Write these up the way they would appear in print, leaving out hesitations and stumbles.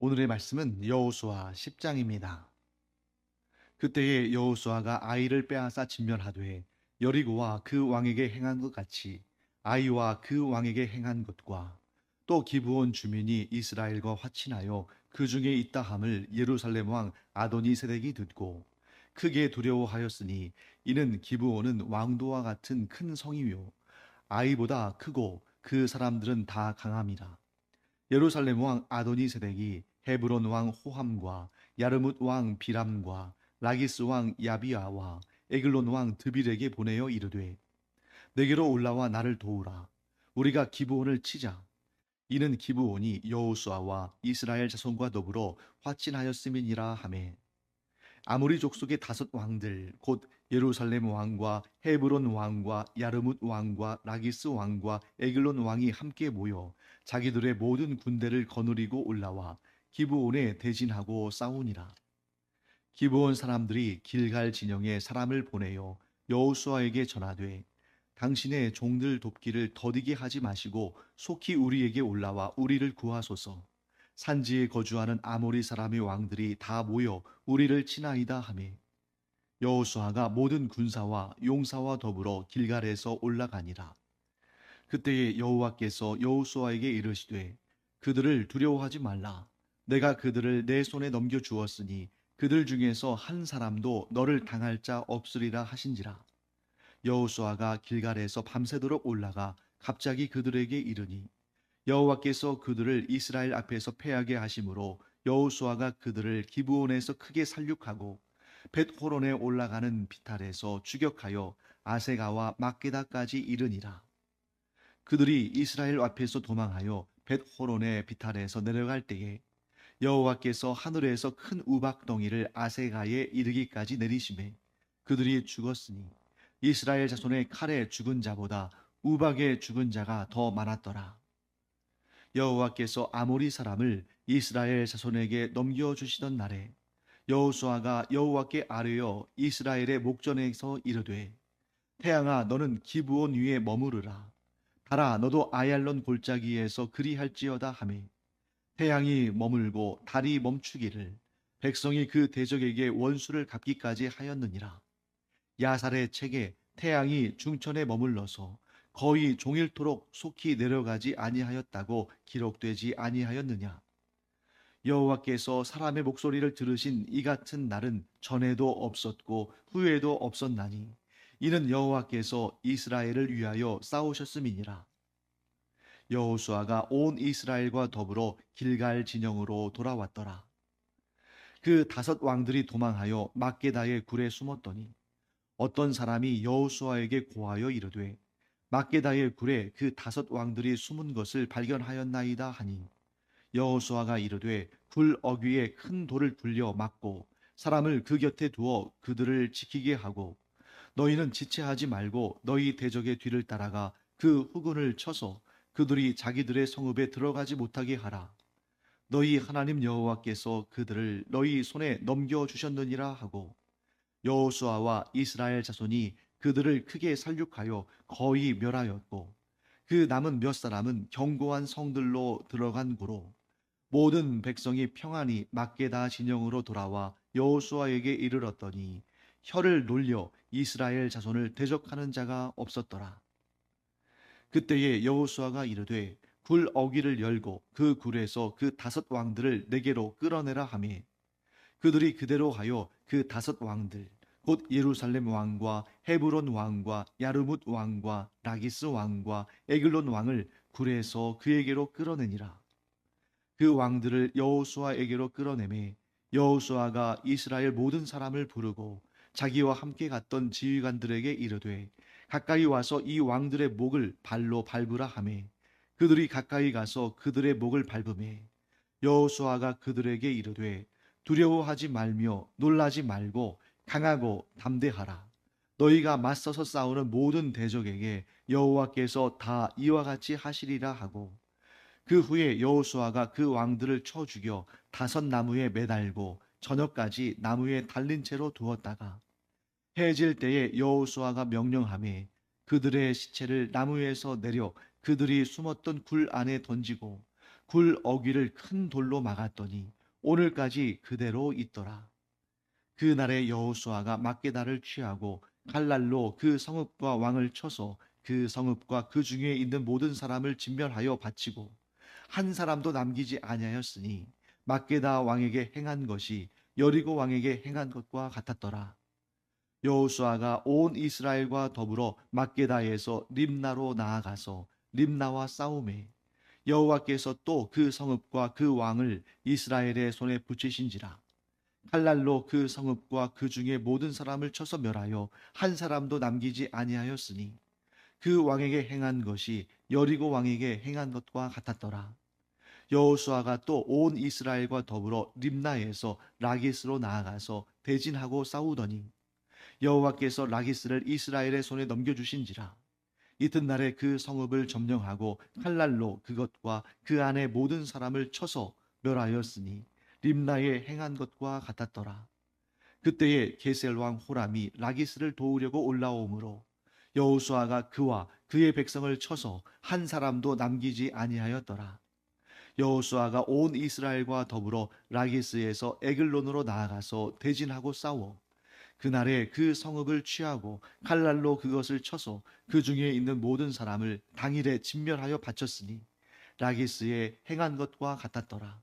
오늘의 말씀은 여호수아 10장입니다. 그때에 여호수아가 아이를 빼앗아 진멸하되 여리고와 그 왕에게 행한 것 같이 아이와 그 왕에게 행한 것과 또 기브온 주민이 이스라엘과 화친하여 그 중에 있다 함을 예루살렘 왕 아도니 세덱이 듣고 크게 두려워하였으니 이는 기브온은 왕도와 같은 큰 성이요 아이보다 크고 그 사람들은 다 강함이라. 예루살렘 왕 아도니 세덱이 헤브론 왕 호함과 야르뭇 왕 비람과 라기스 왕 야비아와 에글론 왕 드빌에게 보내어 이르되 내게로 올라와 나를 도우라. 우리가 기브온을 치자. 이는 기브온이 여호수아와 이스라엘 자손과 더불어 화친하였음이니라 하매 아모리 족속의 다섯 왕들 곧 예루살렘 왕과 헤브론 왕과 야르뭇 왕과 라기스 왕과 에글론 왕이 함께 모여 자기들의 모든 군대를 거느리고 올라와 기브온에 대진하고 싸우니라. 기브온 사람들이 길갈 진영에 사람을 보내어 여호수아에게 전하되 당신의 종들 돕기를 더디게 하지 마시고 속히 우리에게 올라와 우리를 구하소서. 산지에 거주하는 아모리 사람의 왕들이 다 모여 우리를 치나이다 하매 여호수아가 모든 군사와 용사와 더불어 길갈에서 올라가니라. 그때에 여호와께서 여호수아에게 이르시되 그들을 두려워하지 말라. 내가 그들을 내 손에 넘겨 주었으니 그들 중에서 한 사람도 너를 당할 자 없으리라 하신지라. 여호수아가 길갈에서 밤새도록 올라가 갑자기 그들에게 이르니 여호와께서 그들을 이스라엘 앞에서 패하게 하심으로 여호수아가 그들을 기브온에서 크게 살육하고 벳호론에 올라가는 비탈에서 추격하여 아세가와 막게다까지 이르니라. 그들이 이스라엘 앞에서 도망하여 벳호론의 비탈에서 내려갈 때에 여호와께서 하늘에서 큰 우박덩이를 아세가에 이르기까지 내리심에 그들이 죽었으니 이스라엘 자손의 칼에 죽은 자보다 우박에 죽은 자가 더 많았더라. 여호와께서 아모리 사람을 이스라엘 자손에게 넘겨주시던 날에 여호수아가 여호와께 아뢰어 이스라엘의 목전에서 이르되 태양아 너는 기브온 위에 머무르라. 달아 너도 아얄론 골짜기에서 그리할지어다 하매 태양이 머물고 달이 멈추기를 백성이 그 대적에게 원수를 갚기까지 하였느니라. 야살의 책에 태양이 중천에 머물러서 거의 종일토록 속히 내려가지 아니하였다고 기록되지 아니하였느냐. 여호와께서 사람의 목소리를 들으신 이 같은 날은 전에도 없었고 후에도 없었나니 이는 여호와께서 이스라엘을 위하여 싸우셨음이니라. 여호수아가 온 이스라엘과 더불어 길갈 진영으로 돌아왔더라. 그 다섯 왕들이 도망하여 막게다의 굴에 숨었더니 어떤 사람이 여호수아에게 고하여 이르되 막게다의 굴에 그 다섯 왕들이 숨은 것을 발견하였나이다 하니 여호수아가 이르되 굴 어귀에 큰 돌을 굴려 막고 사람을 그 곁에 두어 그들을 지키게 하고 너희는 지체하지 말고 너희 대적의 뒤를 따라가 그 후군을 쳐서 그들이 자기들의 성읍에 들어가지 못하게 하라. 너희 하나님 여호와께서 그들을 너희 손에 넘겨 주셨느니라 하고 여호수아와 이스라엘 자손이 그들을 크게 살육하여 거의 멸하였고 그 남은 몇 사람은 견고한 성들로 들어간 고로 모든 백성이 평안히 막게다 진영으로 돌아와 여호수아에게 이르렀더니 혀를 놀려 이스라엘 자손을 대적하는 자가 없었더라. 그때에 여호수아가 이르되 굴 어귀를 열고 그 굴에서 그 다섯 왕들을 내게로 끌어내라 하매 그들이 그대로 하여 그 다섯 왕들 곧 예루살렘 왕과 헤브론 왕과 야르뭇 왕과 라기스 왕과 에글론 왕을 굴에서 그에게로 끌어내니라. 그 왕들을 여호수아에게로 끌어내매 여호수아가 이스라엘 모든 사람을 부르고 자기와 함께 갔던 지휘관들에게 이르되 가까이 와서 이 왕들의 목을 발로 밟으라 하매 그들이 가까이 가서 그들의 목을 밟으매 여호수아가 그들에게 이르되 두려워하지 말며 놀라지 말고 강하고 담대하라. 너희가 맞서서 싸우는 모든 대적에게 여호와께서 다 이와 같이 하시리라 하고 그 후에 여호수아가 그 왕들을 쳐 죽여 다섯 나무에 매달고 저녁까지 나무에 달린 채로 두었다가 해질 때에 여호수아가 명령하매 그들의 시체를 나무에서 내려 그들이 숨었던 굴 안에 던지고 굴 어귀를 큰 돌로 막았더니 오늘까지 그대로 있더라. 그날에 여호수아가 막게다를 취하고 칼날로 그 성읍과 왕을 쳐서 그 성읍과 그 중에 있는 모든 사람을 진멸하여 바치고 한 사람도 남기지 아니하였으니 막게다 왕에게 행한 것이 여리고 왕에게 행한 것과 같았더라. 여호수아가 온 이스라엘과 더불어 막게다에서 림나로 나아가서 림나와 싸우매 여호와께서 또 그 성읍과 그 왕을 이스라엘의 손에 붙이신지라. 칼날로 그 성읍과 그 중에 모든 사람을 쳐서 멸하여 한 사람도 남기지 아니하였으니 그 왕에게 행한 것이 여리고 왕에게 행한 것과 같았더라. 여호수아가 또 온 이스라엘과 더불어 림나에서 라기스로 나아가서 대진하고 싸우더니 여호와께서 라기스를 이스라엘의 손에 넘겨주신지라. 이튿날에 그 성읍을 점령하고 칼날로 그것과 그 안에 모든 사람을 쳐서 멸하였으니 림나에 행한 것과 같았더라. 그때에 게셀 왕 호람이 라기스를 도우려고 올라오므로 여호수아가 그와 그의 백성을 쳐서 한 사람도 남기지 아니하였더라. 여호수아가 온 이스라엘과 더불어 라기스에서 에글론으로 나아가서 대진하고 싸워 그날에 그 성읍을 취하고 칼날로 그것을 쳐서 그 중에 있는 모든 사람을 당일에 진멸하여 바쳤으니 라기스에 행한 것과 같았더라.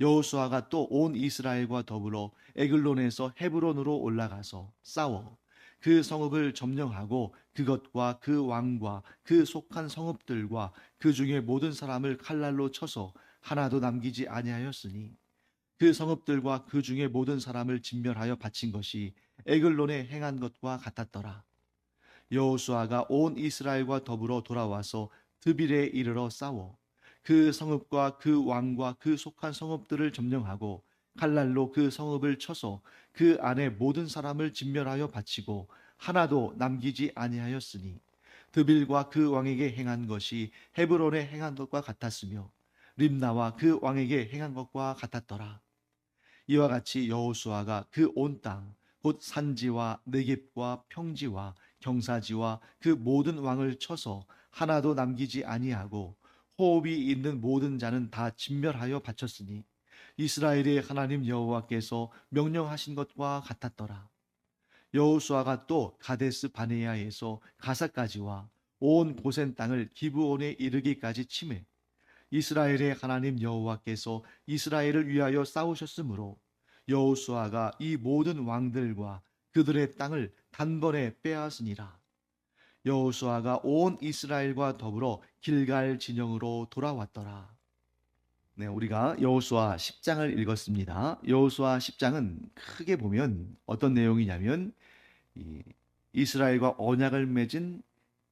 여호수아가 또 온 이스라엘과 더불어 에글론에서 헤브론으로 올라가서 싸워 그 성읍을 점령하고 그것과 그 왕과 그 속한 성읍들과 그 중에 모든 사람을 칼날로 쳐서 하나도 남기지 아니하였으니 그 성읍들과 그 중에 모든 사람을 진멸하여 바친 것이 에글론에 행한 것과 같았더라. 여호수아가 온 이스라엘과 더불어 돌아와서 드빌에 이르러 싸워 그 성읍과 그 왕과 그 속한 성읍들을 점령하고 칼날로 그 성읍을 쳐서 그 안에 모든 사람을 진멸하여 바치고 하나도 남기지 아니하였으니 드빌과 그 왕에게 행한 것이 헤브론에 행한 것과 같았으며 림나와 그 왕에게 행한 것과 같았더라. 이와 같이 여호수아가 그 온 땅 곧 산지와 네겝과 평지와 경사지와 그 모든 왕을 쳐서 하나도 남기지 아니하고 호흡이 있는 모든 자는 다 진멸하여 바쳤으니 이스라엘의 하나님 여호와께서 명령하신 것과 같았더라. 여호수아가 또 가데스 바네아에서 가사까지와 온 고센 땅을 기브온에 이르기까지 치매 이스라엘의 하나님 여호와께서 이스라엘을 위하여 싸우셨으므로 여호수아가 이 모든 왕들과 그들의 땅을 단번에 빼앗으니라. 여호수아가 온 이스라엘과 더불어 길갈 진영으로 돌아왔더라. 네, 우리가 여호수아 10장을 읽었습니다. 여호수아 10장은 크게 보면 어떤 내용이냐면 이스라엘과 언약을 맺은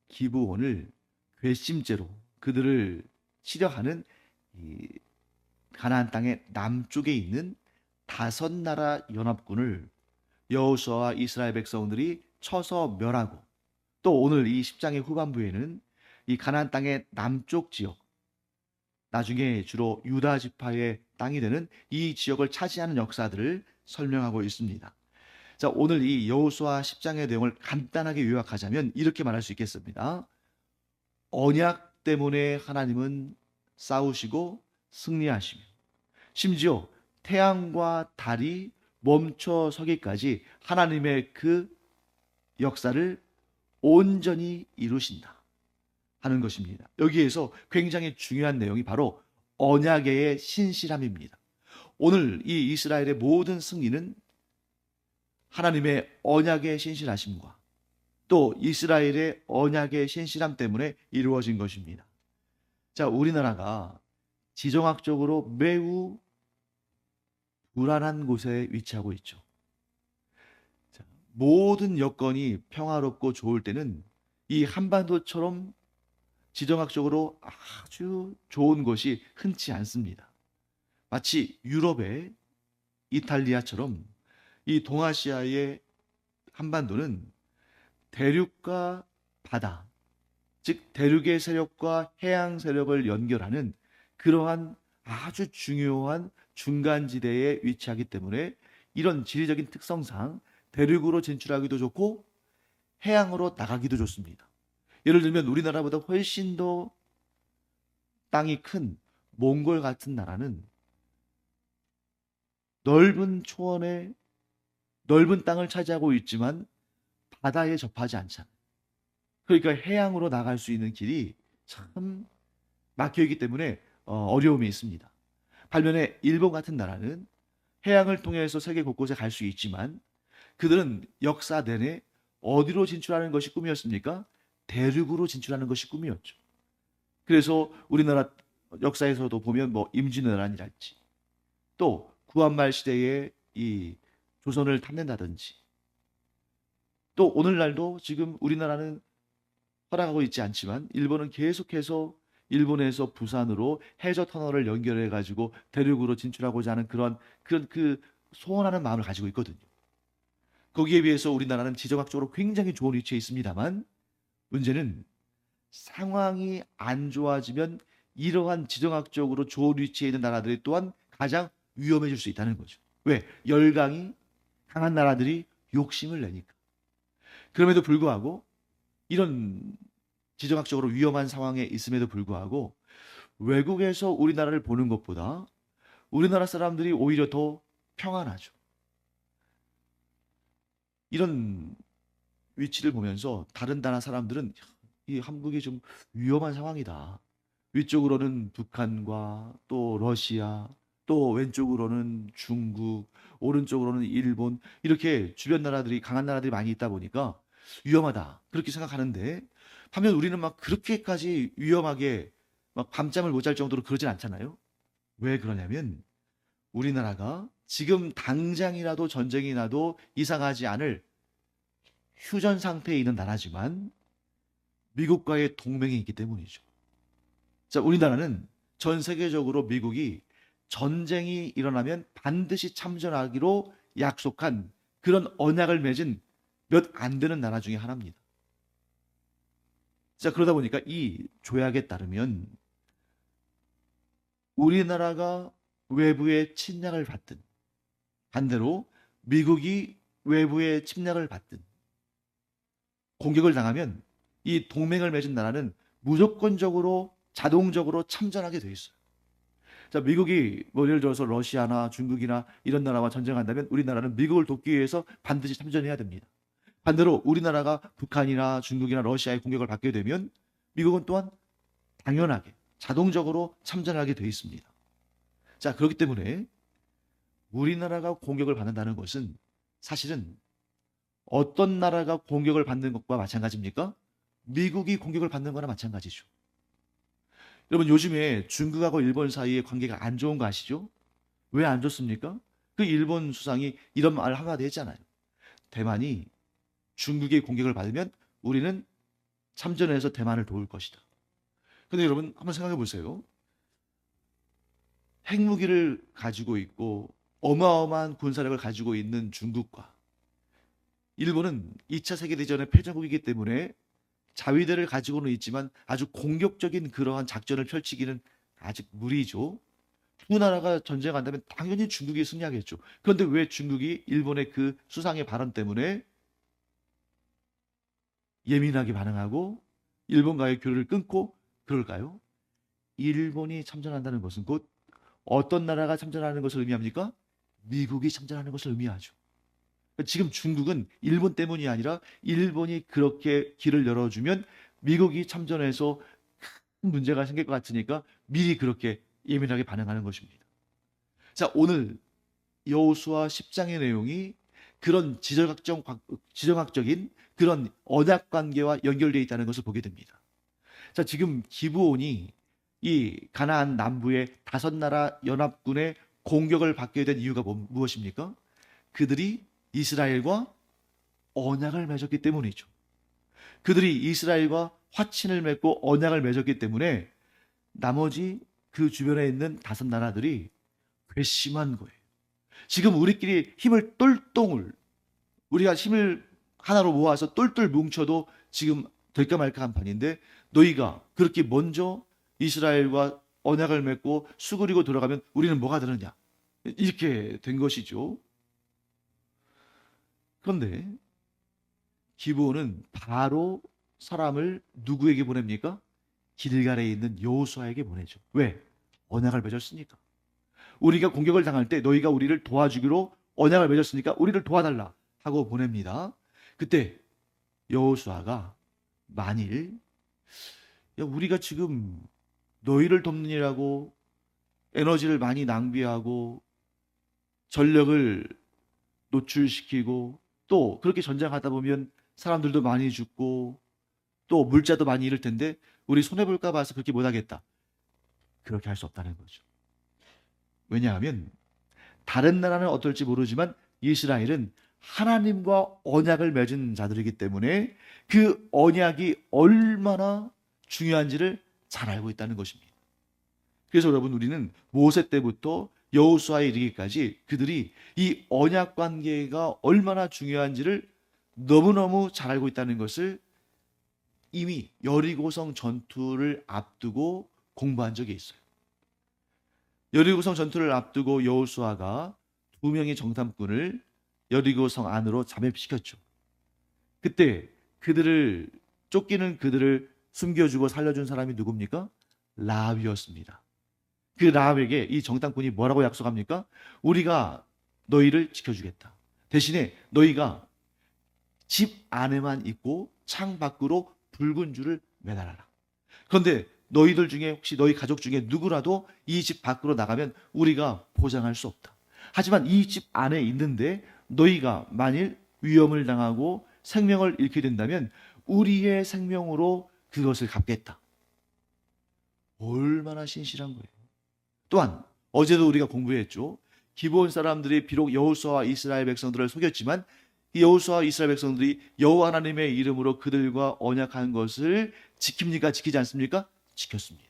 기브온을 괘씸죄로 그들을 치려하는 가나안 땅의 남쪽에 있는 다섯 나라 연합군을 여호수아와 이스라엘 백성들이 쳐서 멸하고 또 오늘 이 10장의 후반부에는 이 가나안 땅의 남쪽 지역 나중에 주로 유다 지파의 땅이 되는 이 지역을 차지하는 역사들을 설명하고 있습니다. 자, 오늘 이 여호수아 10장의 내용을 간단하게 요약하자면 이렇게 말할 수 있겠습니다. 언약 때문에 하나님은 싸우시고 승리하시며 심지어 태양과 달이 멈춰 서기까지 하나님의 그 역사를 온전히 이루신다 하는 것입니다. 여기에서 굉장히 중요한 내용이 바로 언약의 신실함입니다. 오늘 이 이스라엘의 모든 승리는 하나님의 언약의 신실하심과 또 이스라엘의 언약의 신실함 때문에 이루어진 것입니다. 자, 우리나라가 지정학적으로 매우 불안한 곳에 위치하고 있죠. 자, 모든 여건이 평화롭고 좋을 때는 이 한반도처럼 지정학적으로 아주 좋은 곳이 흔치 않습니다. 마치 유럽의 이탈리아처럼 이 동아시아의 한반도는 대륙과 바다, 즉 대륙의 세력과 해양 세력을 연결하는 그러한 아주 중요한 중간지대에 위치하기 때문에 이런 지리적인 특성상 대륙으로 진출하기도 좋고 해양으로 나가기도 좋습니다. 예를 들면 우리나라보다 훨씬 더 땅이 큰 몽골 같은 나라는 넓은 초원에 넓은 땅을 차지하고 있지만 바다에 접하지 않잖아요. 그러니까 해양으로 나갈 수 있는 길이 참 막혀 있기 때문에 어려움이 있습니다. 반면에 일본 같은 나라는 해양을 통해서 세계 곳곳에 갈 수 있지만 그들은 역사 내내 어디로 진출하는 것이 꿈이었습니까? 대륙으로 진출하는 것이 꿈이었죠. 그래서 우리나라 역사에서도 보면 뭐 임진왜란이랄지 또 구한말 시대에 이 조선을 탐낸다든지 또 오늘날도 지금 우리나라는 허락하고 있지 않지만 일본은 계속해서 일본에서 부산으로 해저 터널을 연결해 가지고 대륙으로 진출하고자 하는 그런 그 소원하는 마음을 가지고 있거든요. 거기에 비해서 우리나라는 지정학적으로 굉장히 좋은 위치에 있습니다만 문제는 상황이 안 좋아지면 이러한 지정학적으로 좋은 위치에 있는 나라들이 또한 가장 위험해질 수 있다는 거죠. 왜? 열강이 강한 나라들이 욕심을 내니까. 그럼에도 불구하고 이런 지정학적으로 위험한 상황에 있음에도 불구하고 외국에서 우리나라를 보는 것보다 우리나라 사람들이 오히려 더 평안하죠. 이런 위치를 보면서 다른 나라 사람들은 이 한국이 좀 위험한 상황이다. 위쪽으로는 북한과 또 러시아, 또 왼쪽으로는 중국, 오른쪽으로는 일본, 이렇게 주변 나라들이, 강한 나라들이 많이 있다 보니까 위험하다. 그렇게 생각하는데, 반면 우리는 막 그렇게까지 위험하게 막 밤잠을 못 잘 정도로 그러진 않잖아요. 왜 그러냐면, 우리나라가 지금 당장이라도 전쟁이 나도 이상하지 않을 휴전 상태에 있는 나라지만, 미국과의 동맹이 있기 때문이죠. 자, 우리나라는 전 세계적으로 미국이 전쟁이 일어나면 반드시 참전하기로 약속한 그런 언약을 맺은 몇 안 되는 나라 중에 하나입니다. 자, 그러다 보니까 이 조약에 따르면 우리나라가 외부의 침략을 받든 반대로 미국이 외부의 침략을 받든 공격을 당하면 이 동맹을 맺은 나라는 무조건적으로 자동적으로 참전하게 돼 있어요. 자, 미국이 뭐 예를 들어서 러시아나 중국이나 이런 나라와 전쟁한다면 우리나라는 미국을 돕기 위해서 반드시 참전해야 됩니다. 반대로 우리나라가 북한이나 중국이나 러시아의 공격을 받게 되면 미국은 또한 당연하게 자동적으로 참전하게 돼 있습니다. 자, 그렇기 때문에 우리나라가 공격을 받는다는 것은 사실은 어떤 나라가 공격을 받는 것과 마찬가지입니까? 미국이 공격을 받는 거나 마찬가지죠. 여러분 요즘에 중국하고 일본 사이의 관계가 안 좋은 거 아시죠? 왜 안 좋습니까? 그 일본 수상이 이런 말 한마디 했잖아요. 대만이 중국의 공격을 받으면 우리는 참전해서 대만을 도울 것이다. 근데 여러분 한번 생각해 보세요. 핵무기를 가지고 있고 어마어마한 군사력을 가지고 있는 중국과 일본은 2차 세계대전의 패전국이기 때문에 자위대를 가지고는 있지만 아주 공격적인 그러한 작전을 펼치기는 아직 무리죠. 두 나라가 전쟁한다면 당연히 중국이 승리하겠죠. 그런데 왜 중국이 일본의 그 수상의 발언 때문에 예민하게 반응하고 일본과의 교류를 끊고 그럴까요? 일본이 참전한다는 것은 곧 어떤 나라가 참전하는 것을 의미합니까? 미국이 참전하는 것을 의미하죠. 지금 중국은 일본 때문이 아니라 일본이 그렇게 길을 열어주면 미국이 참전해서 큰 문제가 생길 것 같으니까 미리 그렇게 예민하게 반응하는 것입니다. 자, 오늘 여호수아 10장의 내용이 그런 지정학적인 그런 언약 관계와 연결되어 있다는 것을 보게 됩니다. 자, 지금 기브온이 이 가나안 남부의 다섯 나라 연합군의 공격을 받게 된 이유가 무엇입니까? 그들이 이스라엘과 언약을 맺었기 때문이죠. 그들이 이스라엘과 화친을 맺고 언약을 맺었기 때문에 나머지 그 주변에 있는 다섯 나라들이 괘씸한 거예요. 지금 우리끼리 힘을 똘똘 우리가 힘을 하나로 모아서 똘똘 뭉쳐도 지금 될까 말까 한 판인데 너희가 그렇게 먼저 이스라엘과 언약을 맺고 수그리고 돌아가면 우리는 뭐가 되느냐 이렇게 된 것이죠. 그런데 기브온은 바로 사람을 누구에게 보냅니까? 길갈에 있는 여호수아에게 보내죠. 왜? 언약을 맺었으니까. 우리가 공격을 당할 때 너희가 우리를 도와주기로 언약을 맺었으니까 우리를 도와달라 하고 보냅니다. 그때 여호수아가 만일 야, 우리가 지금 너희를 돕느라고 에너지를 많이 낭비하고 전력을 노출시키고 또 그렇게 전쟁하다 보면 사람들도 많이 죽고 또 물자도 많이 잃을 텐데 우리 손해볼까 봐서 그렇게 못하겠다. 그렇게 할 수 없다는 거죠. 왜냐하면 다른 나라는 어떨지 모르지만 이스라엘은 하나님과 언약을 맺은 자들이기 때문에 그 언약이 얼마나 중요한지를 잘 알고 있다는 것입니다. 그래서 여러분 우리는 모세 때부터 여호수아에 이르기까지 그들이 이 언약 관계가 얼마나 중요한지를 너무너무 잘 알고 있다는 것을 이미 여리고성 전투를 앞두고 공부한 적이 있어요. 여리고성 전투를 앞두고 여호수아가 2명의 정탐꾼을 여리고성 안으로 잠입시켰죠. 그때 그들을 쫓기는 그들을 숨겨주고 살려준 사람이 누굽니까? 라합이었습니다. 그 라합에게 이 정탐꾼이 뭐라고 약속합니까? 우리가 너희를 지켜주겠다. 대신에 너희가 집 안에만 있고 창 밖으로 붉은 줄을 매달아라. 그런데 너희들 중에 혹시 너희 가족 중에 누구라도 이 집 밖으로 나가면 우리가 보장할 수 없다. 하지만 이 집 안에 있는데 너희가 만일 위험을 당하고 생명을 잃게 된다면 우리의 생명으로 그것을 갚겠다. 얼마나 신실한 거예요. 또한 어제도 우리가 공부했죠. 기브온 사람들이 비록 여호수아와 이스라엘 백성들을 속였지만 이 여호수아와 이스라엘 백성들이 여호와 하나님의 이름으로 그들과 언약한 것을 지킵니까? 지키지 않습니까? 지켰습니다.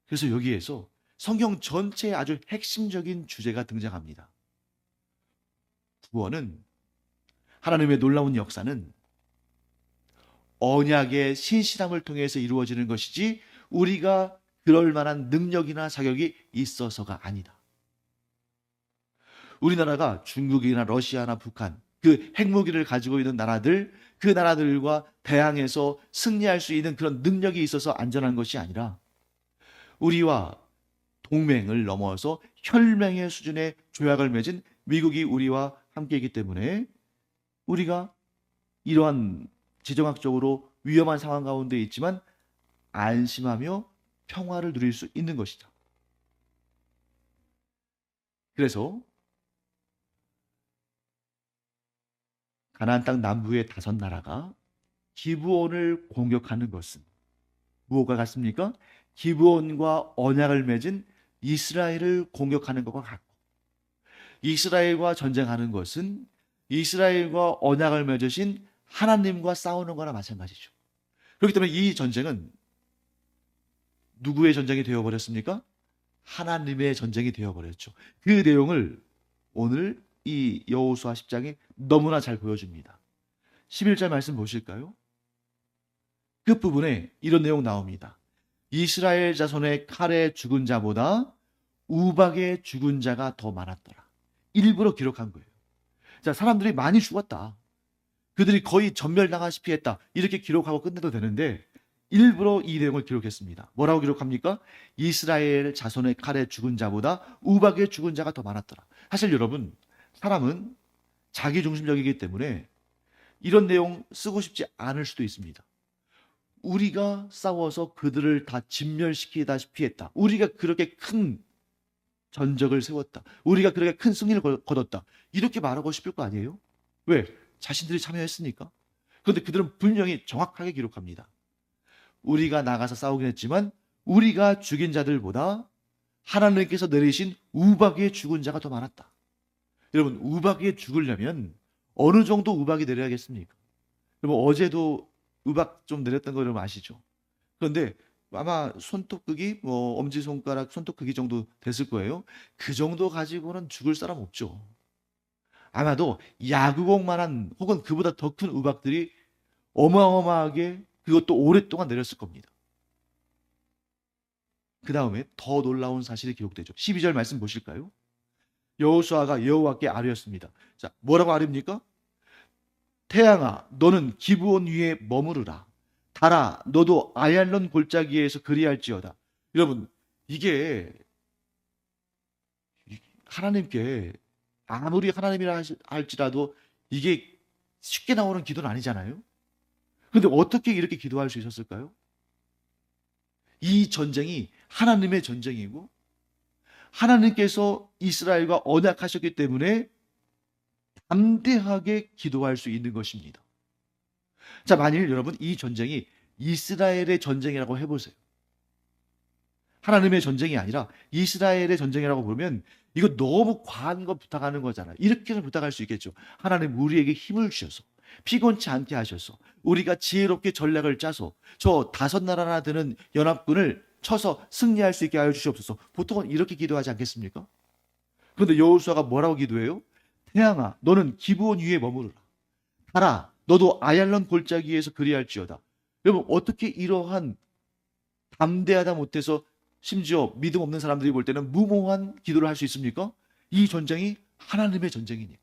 그래서 여기에서 성경 전체에 아주 핵심적인 주제가 등장합니다. 구원은, 하나님의 놀라운 역사는 언약의 신실함을 통해서 이루어지는 것이지 우리가 그럴 만한 능력이나 자격이 있어서가 아니다. 우리나라가 중국이나 러시아나 북한, 그 핵무기를 가지고 있는 나라들, 그 나라들과 대항해서 승리할 수 있는 그런 능력이 있어서 안전한 것이 아니라 우리와 동맹을 넘어서 혈맹의 수준의 조약을 맺은 미국이 우리와 함께이기 때문에 우리가 이러한 지정학적으로 위험한 상황 가운데 있지만 안심하며 평화를 누릴 수 있는 것이다. 그래서 가나안 땅 남부의 5나라가 기브온을 공격하는 것은 무엇과 같습니까? 기브온과 언약을 맺은 이스라엘을 공격하는 것과 같고, 이스라엘과 전쟁하는 것은 이스라엘과 언약을 맺으신 하나님과 싸우는 거나 마찬가지죠. 그렇기 때문에 이 전쟁은 누구의 전쟁이 되어버렸습니까? 하나님의 전쟁이 되어버렸죠. 그 내용을 오늘 이 여호수아 10장이 너무나 잘 보여줍니다. 11절 말씀 보실까요? 끝부분에 이런 내용 나옵니다. 이스라엘 자손의 칼에 죽은 자보다 우박에 죽은 자가 더 많았더라. 일부러 기록한 거예요. 자, 사람들이 많이 죽었다. 그들이 거의 전멸당하시피 했다. 이렇게 기록하고 끝내도 되는데 일부러 이 내용을 기록했습니다. 뭐라고 기록합니까? 이스라엘 자손의 칼에 죽은 자보다 우박에 죽은 자가 더 많았더라. 사실 여러분, 사람은 자기중심적이기 때문에 이런 내용 쓰고 싶지 않을 수도 있습니다. 우리가 싸워서 그들을 다 진멸시키다시피 했다. 우리가 그렇게 큰 전적을 세웠다. 우리가 그렇게 큰 승리를 거뒀다. 이렇게 말하고 싶을 거 아니에요? 왜? 자신들이 참여했으니까. 그런데 그들은 분명히 정확하게 기록합니다. 우리가 나가서 싸우긴 했지만 우리가 죽인 자들보다 하나님께서 내리신 우박에 죽은 자가 더 많았다. 여러분, 우박에 죽으려면 어느 정도 우박이 내려야겠습니까? 여러분, 어제도 우박 좀 내렸던 거 여러분 아시죠? 그런데 아마 손톱 크기, 엄지손가락 손톱 크기 정도 됐을 거예요. 그 정도 가지고는 죽을 사람 없죠. 아마도 야구공만한 혹은 그보다 더 큰 우박들이 어마어마하게 그것도 오랫동안 내렸을 겁니다. 그 다음에 더 놀라운 사실이 기록되죠. 12절 말씀 보실까요? 여호수아가 여호와께 아뢰었습니다. 자, 뭐라고 아뢰입니까? 태양아, 너는 기브온 위에 머무르라. 달아, 너도 아얄론 골짜기에서 그리할지어다. 여러분, 이게 하나님께 아무리 하나님이라 할지라도 이게 쉽게 나오는 기도는 아니잖아요. 근데 어떻게 이렇게 기도할 수 있었을까요? 이 전쟁이 하나님의 전쟁이고 하나님께서 이스라엘과 언약하셨기 때문에 담대하게 기도할 수 있는 것입니다. 자, 만일 여러분 이 전쟁이 이스라엘의 전쟁이라고 해보세요. 하나님의 전쟁이 아니라 이스라엘의 전쟁이라고 보면 이거 너무 과한 거 부탁하는 거잖아요. 이렇게는 부탁할 수 있겠죠. 하나님 우리에게 힘을 주셔서 피곤치 않게 하셔서 우리가 지혜롭게 전략을 짜서 저 5나라나 되는 연합군을 쳐서 승리할 수 있게 하여 주시옵소서. 보통은 이렇게 기도하지 않겠습니까? 그런데 여호수아가 뭐라고 기도해요? 태양아 너는 기브온 위에 머무르라. 달아 너도 아얄론 골짜기 위에서 그리할지어다. 여러분 어떻게 이러한 담대하다 못해서 심지어 믿음 없는 사람들이 볼 때는 무모한 기도를 할 수 있습니까? 이 전쟁이 하나님의 전쟁이니까.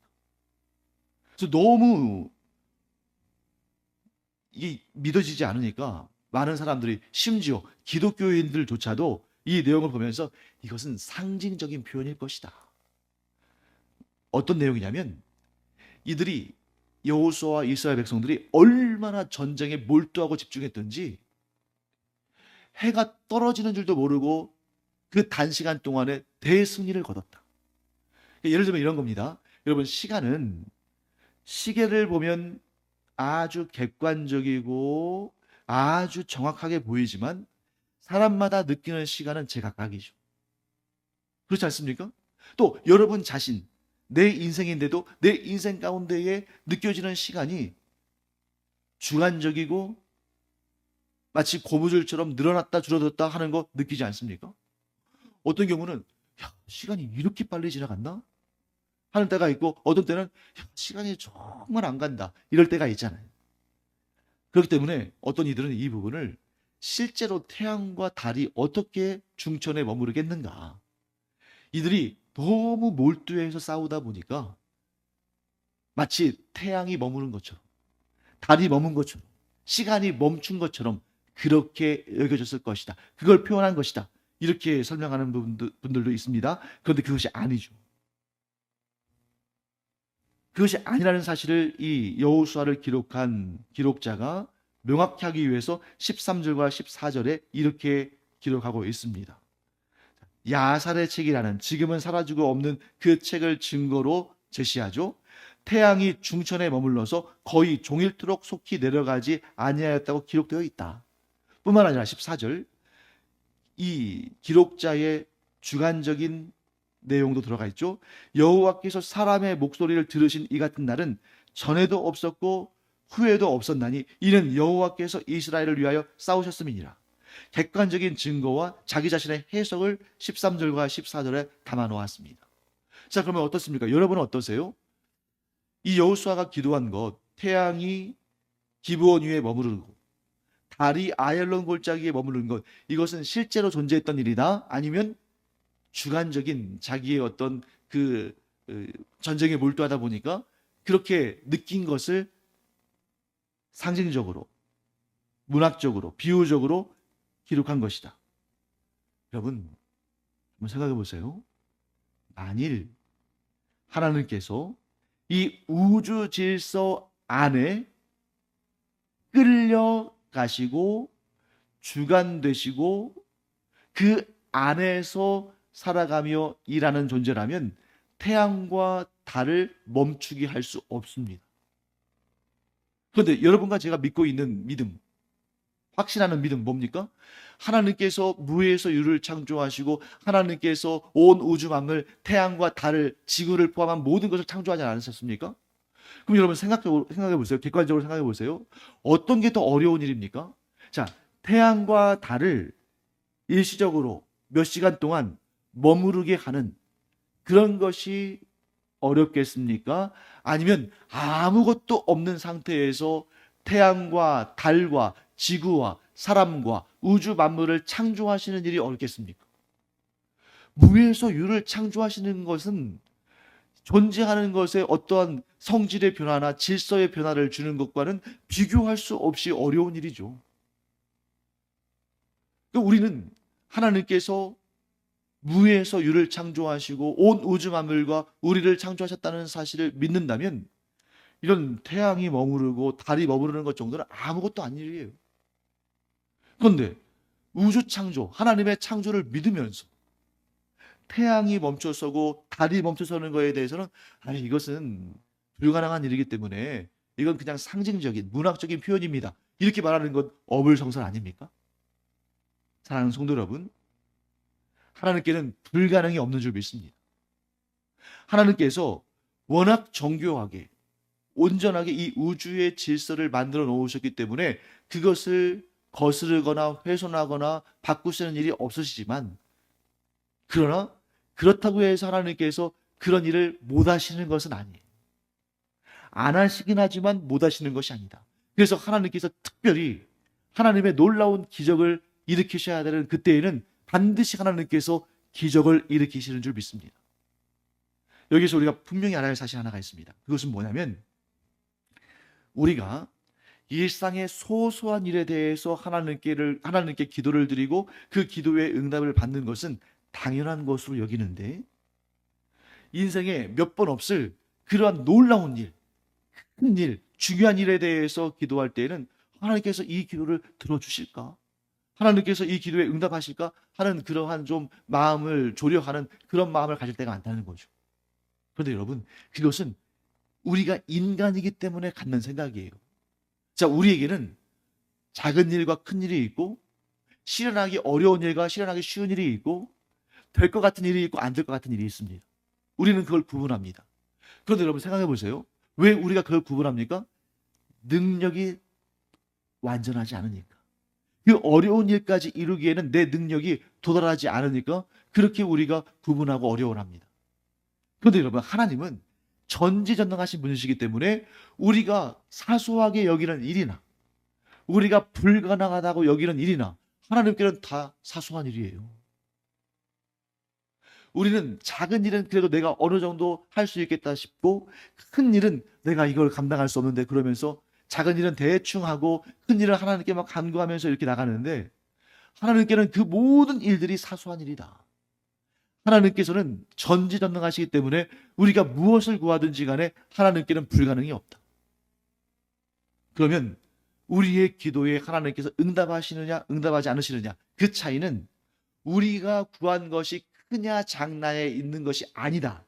그래서 너무 이게 믿어지지 않으니까 많은 사람들이 심지어 기독교인들조차도 이 내용을 보면서 이것은 상징적인 표현일 것이다. 어떤 내용이냐면 이들이 여호수아와 이스라엘 백성들이 얼마나 전쟁에 몰두하고 집중했던지 해가 떨어지는 줄도 모르고 그 단시간 동안에 대승리를 거뒀다. 예를 들면 이런 겁니다. 여러분 시간은 시계를 보면 아주 객관적이고 아주 정확하게 보이지만 사람마다 느끼는 시간은 제각각이죠. 그렇지 않습니까? 또 여러분 자신 내 인생인데도 내 인생 가운데에 느껴지는 시간이 주관적이고 마치 고무줄처럼 늘어났다 줄어들었다 하는 거 느끼지 않습니까? 어떤 경우는 야, 시간이 이렇게 빨리 지나갔나? 하는 때가 있고 어떤 때는 야, 시간이 정말 안 간다 이럴 때가 있잖아요. 그렇기 때문에 어떤 이들은 이 부분을 실제로 태양과 달이 어떻게 중천에 머무르겠는가, 이들이 너무 몰두해서 싸우다 보니까 마치 태양이 머무른 것처럼 달이 머문 것처럼 시간이 멈춘 것처럼 그렇게 여겨졌을 것이다. 그걸 표현한 것이다. 이렇게 설명하는 분들도 있습니다. 그런데 그것이 아니죠. 그것이 아니라는 사실을 이 여호수아를 기록한 기록자가 명확히 하기 위해서 13절과 14절에 이렇게 기록하고 있습니다. 야살의 책이라는 지금은 사라지고 없는 그 책을 증거로 제시하죠. 태양이 중천에 머물러서 거의 종일토록 속히 내려가지 아니하였다고 기록되어 있다. 뿐만 아니라 14절 이 기록자의 주관적인 내용도 들어가 있죠. 여호와께서 사람의 목소리를 들으신 이 같은 날은 전에도 없었고 후에도 없었나니 이는 여호와께서 이스라엘을 위하여 싸우셨음이니라. 객관적인 증거와 자기 자신의 해석을 13절과 14절에 담아 놓았습니다. 자, 그러면 어떻습니까? 여러분은 어떠세요? 이 여호수아가 기도한 것, 태양이 기브온 위에 머무르고 달이 아얄론 골짜기에 머무르는 것, 이것은 실제로 존재했던 일이다? 아니면 주관적인 자기의 어떤 그 전쟁에 몰두하다 보니까 그렇게 느낀 것을 상징적으로, 문학적으로, 비유적으로 기록한 것이다. 여러분, 한번 생각해 보세요. 만일 하나님께서 이 우주 질서 안에 끌려가시고 주관되시고 그 안에서 살아가며 일하는 존재라면 태양과 달을 멈추게 할 수 없습니다. 그런데 여러분과 제가 믿고 있는 믿음, 확신하는 믿음 뭡니까? 하나님께서 무에서 유를 창조하시고 하나님께서 온 우주 만물, 태양과 달을, 지구를 포함한 모든 것을 창조하지 않으셨습니까? 그럼 여러분 생각해 보세요. 객관적으로 생각해 보세요. 어떤 게 더 어려운 일입니까? 자, 태양과 달을 일시적으로 몇 시간 동안 머무르게 하는 그런 것이 어렵겠습니까? 아니면 아무것도 없는 상태에서 태양과 달과 지구와 사람과 우주 만물을 창조하시는 일이 어렵겠습니까? 무에서 유를 창조하시는 것은 존재하는 것에 어떠한 성질의 변화나 질서의 변화를 주는 것과는 비교할 수 없이 어려운 일이죠. 우리는 하나님께서 무에서 유를 창조하시고 온 우주 만물과 우리를 창조하셨다는 사실을 믿는다면 이런 태양이 머무르고 달이 머무르는 것 정도는 아무것도 아닌 일이에요. 그런데 우주 창조, 하나님의 창조를 믿으면서 태양이 멈춰서고 달이 멈춰서는 거에 대해서는 아니 이것은 불가능한 일이기 때문에 이건 그냥 상징적인 문학적인 표현입니다. 이렇게 말하는 건 어불성설 아닙니까? 사랑하는 성도 여러분, 하나님께는 불가능이 없는 줄 믿습니다. 하나님께서 워낙 정교하게 온전하게 이 우주의 질서를 만들어 놓으셨기 때문에 그것을 거스르거나 훼손하거나 바꾸시는 일이 없으시지만, 그러나 그렇다고 해서 하나님께서 그런 일을 못 하시는 것은 아니에요. 안 하시긴 하지만 못 하시는 것이 아니다. 그래서 하나님께서 특별히 하나님의 놀라운 기적을 일으키셔야 되는 그때에는 반드시 하나님께서 기적을 일으키시는 줄 믿습니다. 여기서 우리가 분명히 알아야 할 사실 하나가 있습니다. 그것은 뭐냐면, 우리가 일상의 소소한 일에 대해서 하나님께 기도를 드리고 그 기도의 응답을 받는 것은 당연한 것으로 여기는데, 인생에 몇 번 없을 그러한 놀라운 일, 큰 일, 중요한 일에 대해서 기도할 때에는 하나님께서 이 기도를 들어주실까? 하나님께서 이 기도에 응답하실까? 하는 그러한 좀 마음을 조려하는 그런 마음을 가질 때가 많다는 거죠. 그런데 여러분, 그것은 우리가 인간이기 때문에 갖는 생각이에요. 자, 우리에게는 작은 일과 큰 일이 있고, 실현하기 어려운 일과 실현하기 쉬운 일이 있고, 될 것 같은 일이 있고 안 될 것 같은 일이 있습니다. 우리는 그걸 구분합니다. 그런데 여러분 생각해 보세요. 왜 우리가 그걸 구분합니까? 능력이 완전하지 않으니까. 그 어려운 일까지 이루기에는 내 능력이 도달하지 않으니까 그렇게 우리가 구분하고 어려워를 합니다. 그런데 여러분, 하나님은 전지전능하신 분이시기 때문에 우리가 사소하게 여기는 일이나 우리가 불가능하다고 여기는 일이나 하나님께는 다 사소한 일이에요. 우리는 작은 일은 그래도 내가 어느 정도 할 수 있겠다 싶고, 큰 일은 내가 이걸 감당할 수 없는데 그러면서 작은 일은 대충 하고 큰 일은 하나님께 막 간구하면서 이렇게 나가는데, 하나님께는 그 모든 일들이 사소한 일이다. 하나님께서는 전지전능하시기 때문에 우리가 무엇을 구하든지 간에 하나님께는 불가능이 없다. 그러면 우리의 기도에 하나님께서 응답하시느냐 응답하지 않으시느냐, 그 차이는 우리가 구한 것이 크냐 작나에 있는 것이 아니다.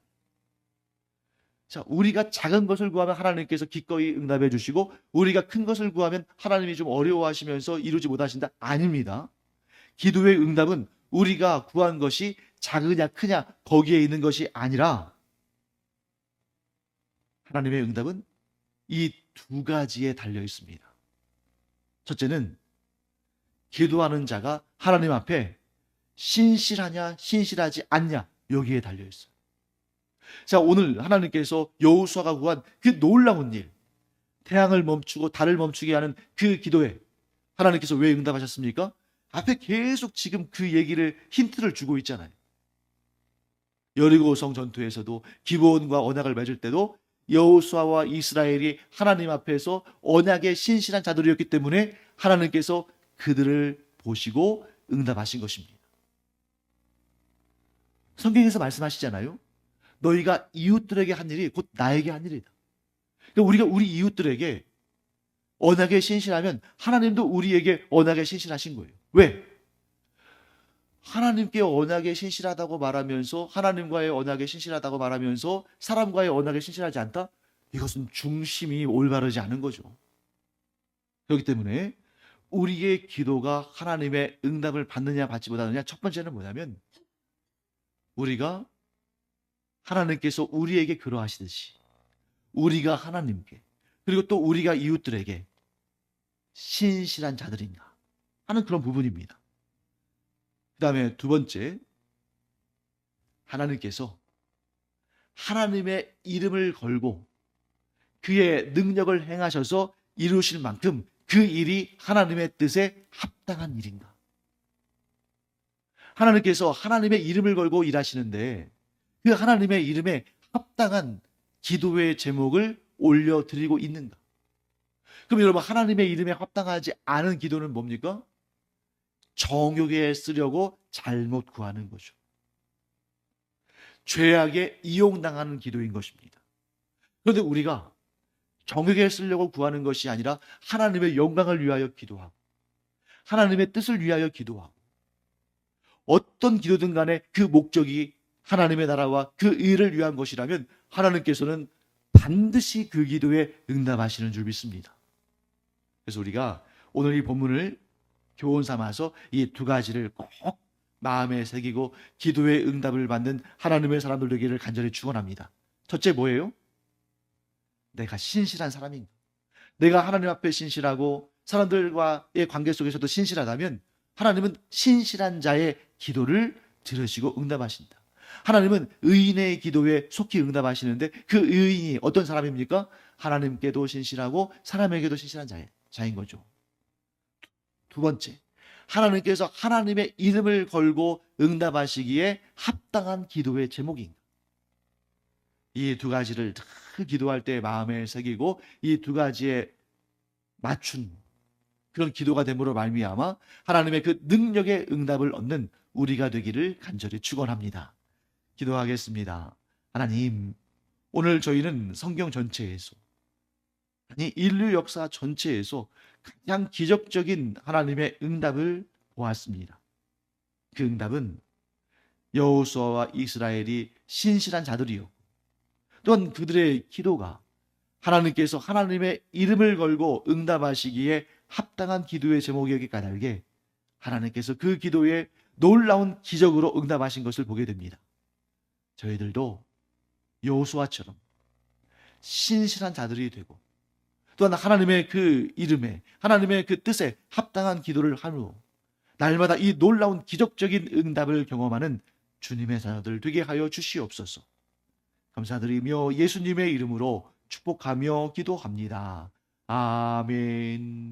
자, 우리가 작은 것을 구하면 하나님께서 기꺼이 응답해 주시고, 우리가 큰 것을 구하면 하나님이 좀 어려워하시면서 이루지 못하신다. 아닙니다. 기도의 응답은 우리가 구한 것이 작으냐 크냐 거기에 있는 것이 아니라, 하나님의 응답은 이 두 가지에 달려 있습니다. 첫째는 기도하는 자가 하나님 앞에 신실하냐 신실하지 않냐, 여기에 달려 있어요. 자, 오늘 하나님께서 여호수아가 구한 그 놀라운 일, 태양을 멈추고 달을 멈추게 하는 그 기도에 하나님께서 왜 응답하셨습니까? 앞에 계속 지금 그 얘기를 힌트를 주고 있잖아요. 여리고성 전투에서도 기브온과 언약을 맺을 때도 여호수아와 이스라엘이 하나님 앞에서 언약의 신실한 자들이었기 때문에 하나님께서 그들을 보시고 응답하신 것입니다. 성경에서 말씀하시잖아요. 너희가 이웃들에게 한 일이 곧 나에게 한 일이다. 그러니까 우리가 우리 이웃들에게 언약에 신실하면 하나님도 우리에게 언약에 신실하신 거예요. 왜? 하나님께 언약에 신실하다고 말하면서, 하나님과의 언약에 신실하다고 말하면서 사람과의 언약에 신실하지 않다? 이것은 중심이 올바르지 않은 거죠. 그렇기 때문에 우리의 기도가 하나님의 응답을 받느냐 받지 못하느냐, 첫 번째는 뭐냐면, 우리가 하나님께서 우리에게 그러하시듯이 우리가 하나님께, 그리고 또 우리가 이웃들에게 신실한 자들인가 하는 그런 부분입니다. 그 다음에 두 번째, 하나님께서 하나님의 이름을 걸고 그의 능력을 행하셔서 이루실 만큼 그 일이 하나님의 뜻에 합당한 일인가. 하나님께서 하나님의 이름을 걸고 일하시는데 그 하나님의 이름에 합당한 기도의 제목을 올려드리고 있는가. 그럼 여러분, 하나님의 이름에 합당하지 않은 기도는 뭡니까? 정욕에 쓰려고 잘못 구하는 거죠. 죄악에 이용당하는 기도인 것입니다. 그런데 우리가 정욕에 쓰려고 구하는 것이 아니라 하나님의 영광을 위하여 기도하고 하나님의 뜻을 위하여 기도하고 어떤 기도든 간에 그 목적이 하나님의 나라와 그 의를 위한 것이라면 하나님께서는 반드시 그 기도에 응답하시는 줄 믿습니다. 그래서 우리가 오늘 이 본문을 교훈 삼아서 이 두 가지를 꼭 마음에 새기고 기도의 응답을 받는 하나님의 사람들 되기를 간절히 축원합니다. 첫째 뭐예요? 내가 신실한 사람인가? 내가 하나님 앞에 신실하고 사람들과의 관계 속에서도 신실하다면 하나님은 신실한 자의 기도를 들으시고 응답하신다. 하나님은 의인의 기도에 속히 응답하시는데 그 의인이 어떤 사람입니까? 하나님께도 신실하고 사람에게도 신실한 자인 거죠. 두 번째, 하나님께서 하나님의 이름을 걸고 응답하시기에 합당한 기도의 제목인가? 이 두 가지를 늘 기도할 때 마음에 새기고 이 두 가지에 맞춘 그런 기도가 됨으로 말미암아 하나님의 그 능력의 응답을 얻는 우리가 되기를 간절히 축원합니다. 기도하겠습니다. 하나님, 오늘 저희는 성경 전체에서 아니 인류 역사 전체에서 가장 기적적인 하나님의 응답을 보았습니다. 그 응답은 여호수아와 이스라엘이 신실한 자들이요, 또한 그들의 기도가 하나님께서 하나님의 이름을 걸고 응답하시기에 합당한 기도의 제목이었기 까닭에 하나님께서 그 기도에 놀라운 기적으로 응답하신 것을 보게 됩니다. 저희들도 여호수아처럼 신실한 자들이 되고 또한 하나님의 그 이름에 하나님의 그 뜻에 합당한 기도를 한 후 날마다 이 놀라운 기적적인 응답을 경험하는 주님의 자녀들 되게 하여 주시옵소서. 감사드리며 예수님의 이름으로 축복하며 기도합니다. 아멘.